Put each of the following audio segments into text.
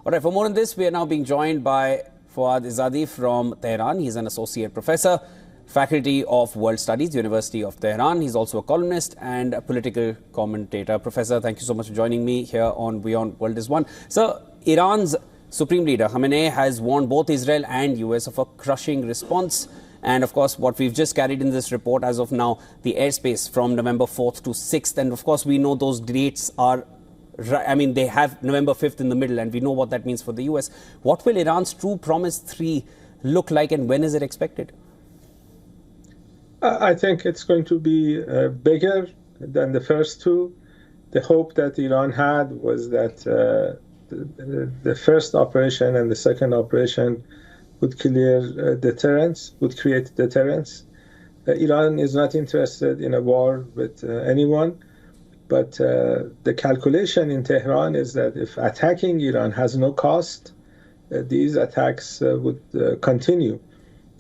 All right, for more on this, we are now being joined by Fouad Izadi from Tehran. He's an associate professor, faculty of World Studies, University of Tehran. He's also a columnist and a political commentator. Professor, thank you so much for joining me here on WION World is One. So, Iran's Supreme Leader Khamenei has warned both Israel and US of a crushing response. And of course, what we've just carried in this report as of now, the airspace from November 4th to 6th. And of course, we know those dates are, they have November 5th in the middle, and we know what that means for the US. What will Iran's True Promise 3 look like, and when is it expected? I think it's going to be bigger than the first two. The hope that Iran had was that the first operation and the second operation would clear deterrence, would create deterrence. Iran is not interested in a war with anyone, but the calculation in Tehran is that if attacking Iran has no cost, these attacks would continue.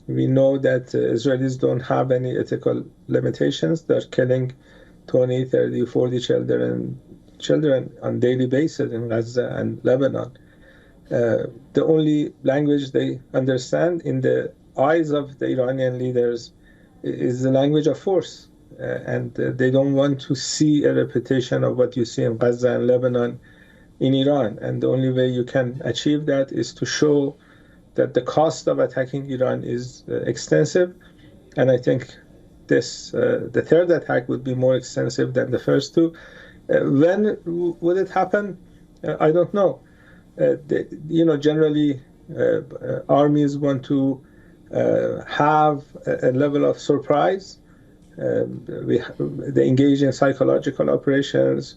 We know that Israelis don't have any ethical limitations. They're killing 20, 30, 40 children on daily basis in Gaza and Lebanon. The only language they understand in the eyes of the Iranian leaders is the language of force. And they don't want to see a repetition of what you see in Gaza and Lebanon in Iran. And the only way you can achieve that is to show that the cost of attacking Iran is extensive. And I think the third attack would be more extensive than the first two. When would it happen? I don't know. Generally, armies want to have a level of surprise. They engage in psychological operations.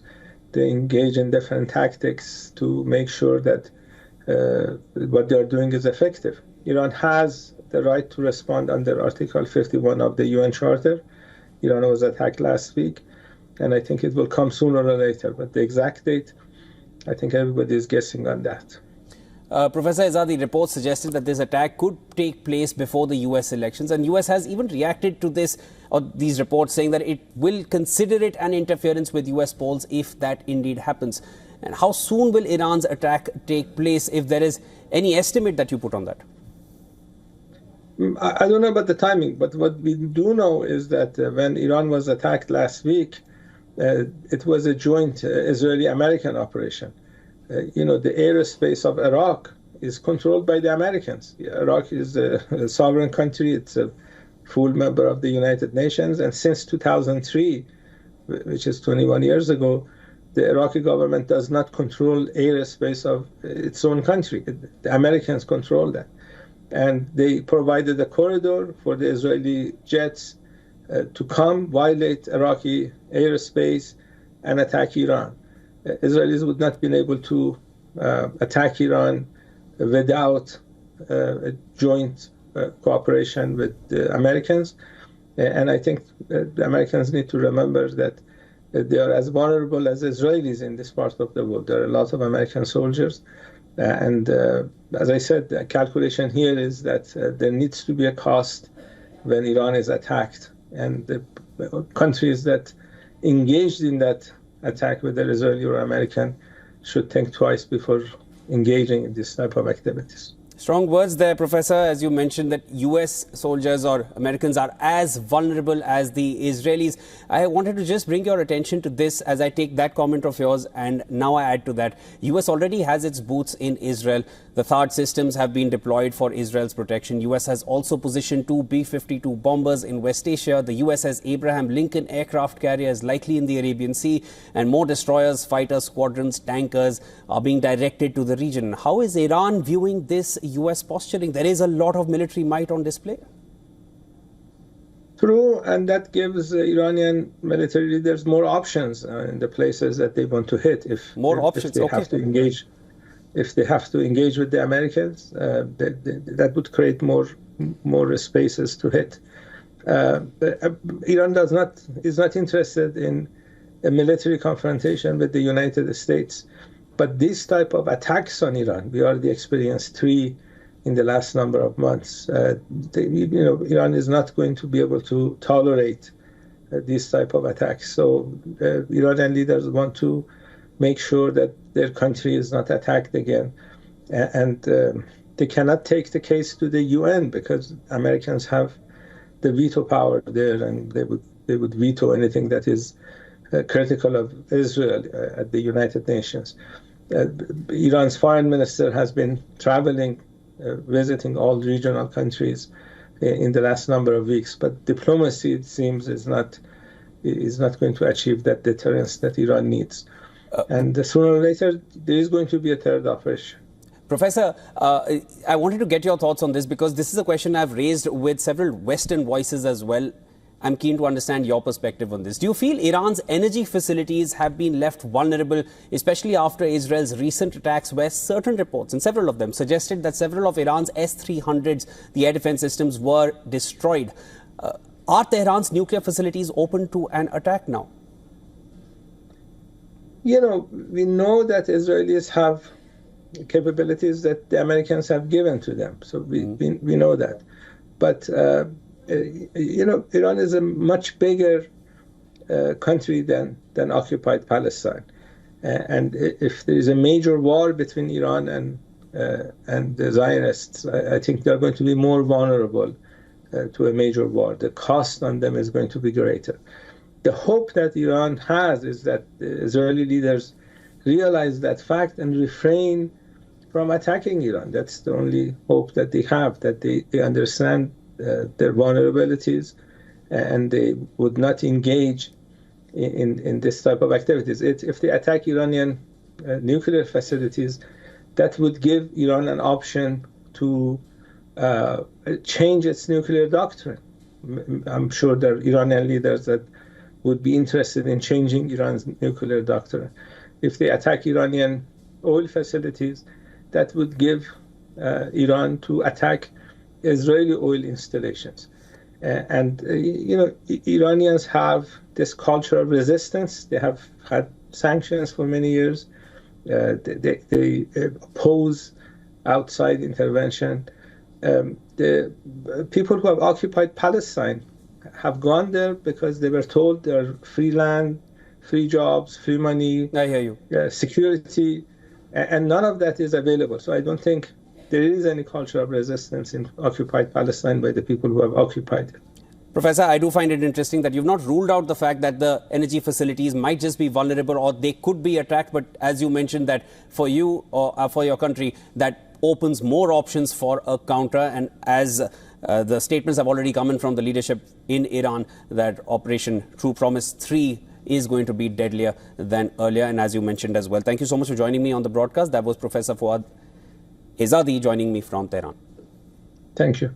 They engage in different tactics to make sure that what they are doing is effective. Iran has the right to respond under Article 51 of the UN Charter. Iran was attacked last week, and I think it will come sooner or later. But the exact date, I think everybody is guessing on that. Professor Izadi, reports suggested that this attack could take place before the US elections, and US has even reacted to this, or these reports, saying that it will consider it an interference with US polls if that indeed happens. And how soon will Iran's attack take place, if there is any estimate that you put on that? I don't know about the timing, but what we do know is that when Iran was attacked last week, it was a joint Israeli-American operation. The airspace of Iraq is controlled by the Americans. Iraq is a sovereign country. It's a full member of the United Nations. And since 2003, which is 21 years ago, the Iraqi government does not control airspace of its own country. The Americans control that. And they provided a corridor for the Israeli jets to come, violate Iraqi airspace, and attack Iran. Israelis would not have been able to attack Iran without a joint cooperation with the Americans. And I think the Americans need to remember that they are as vulnerable as Israelis in this part of the world. There are a lot of American soldiers. And as I said, the calculation here is that there needs to be a cost when Iran is attacked. And the countries that engaged in that attack, whether Israeli or American, should think twice before engaging in this type of activities. Strong words there, Professor, as you mentioned that US soldiers or Americans are as vulnerable as the Israelis. I wanted to just bring your attention to this as I take that comment of yours, and now I add to that. US already has its boots in Israel. The THAAD systems have been deployed for Israel's protection. US has also positioned 2 B-52 bombers in West Asia. The US has Abraham Lincoln aircraft carriers likely in the Arabian Sea, and more destroyers, fighter squadrons, tankers are being directed to the region. How is Iran viewing this US posturing? There is a lot of military might on display. True, and that gives Iranian military leaders more options in the places that they want to hit. If they have to engage, if they have to engage with the Americans, that would create more spaces to hit. Iran is not interested in a military confrontation with the United States. But this type of attacks on Iran, we already experienced 3 in the last number of months. Iran is not going to be able to tolerate these type of attacks. So Iranian leaders want to make sure that their country is not attacked again. and they cannot take the case to the UN because Americans have the veto power there, and they would veto anything that is critical of Israel at the United Nations. Iran's foreign minister has been traveling, visiting all regional countries in the last number of weeks, but diplomacy, it seems, is not going to achieve that deterrence that Iran needs. And sooner or later, there is going to be a third operation. Professor, I wanted to get your thoughts on this because this is a question I've raised with several Western voices as well. I'm keen to understand your perspective on this. Do you feel Iran's energy facilities have been left vulnerable, especially after Israel's recent attacks, where certain reports, and several of them, suggested that several of Iran's S-300s, the air defense systems, were destroyed? Are Tehran's nuclear facilities open to an attack now? You know, we know that Israelis have capabilities that the Americans have given to them. So we know that. But, you know, Iran is a much bigger country than occupied Palestine. And if there is a major war between Iran and the Zionists, I think they're going to be more vulnerable to a major war. The cost on them is going to be greater. The hope that Iran has is that the Israeli leaders realize that fact and refrain from attacking Iran. That's the only hope that they have, that they understand their vulnerabilities and they would not engage in this type of activities. If they attack Iranian nuclear facilities, that would give Iran an option to change its nuclear doctrine. I'm sure there are Iranian leaders that would be interested in changing Iran's nuclear doctrine. If they attack Iranian oil facilities, that would give Iran to attack Israeli oil installations. And you know, Iranians have this culture of resistance. They have had sanctions for many years. They oppose outside intervention. The people who have occupied Palestine have gone there because they were told there are free land, free jobs, free money, I hear you. Security, and none of that is available. So I don't think there is any culture of resistance in occupied Palestine by the people who have occupied it. Professor, I do find it interesting that you've not ruled out the fact that the energy facilities might just be vulnerable or they could be attacked. But as you mentioned, that for you or for your country, that opens more options for a counter. And as the statements have already come in from the leadership in Iran, that Operation True Promise 3 is going to be deadlier than earlier. And as you mentioned as well, thank you so much for joining me on the broadcast. That was Professor Fouad Ezadi joining me from Tehran. Thank you.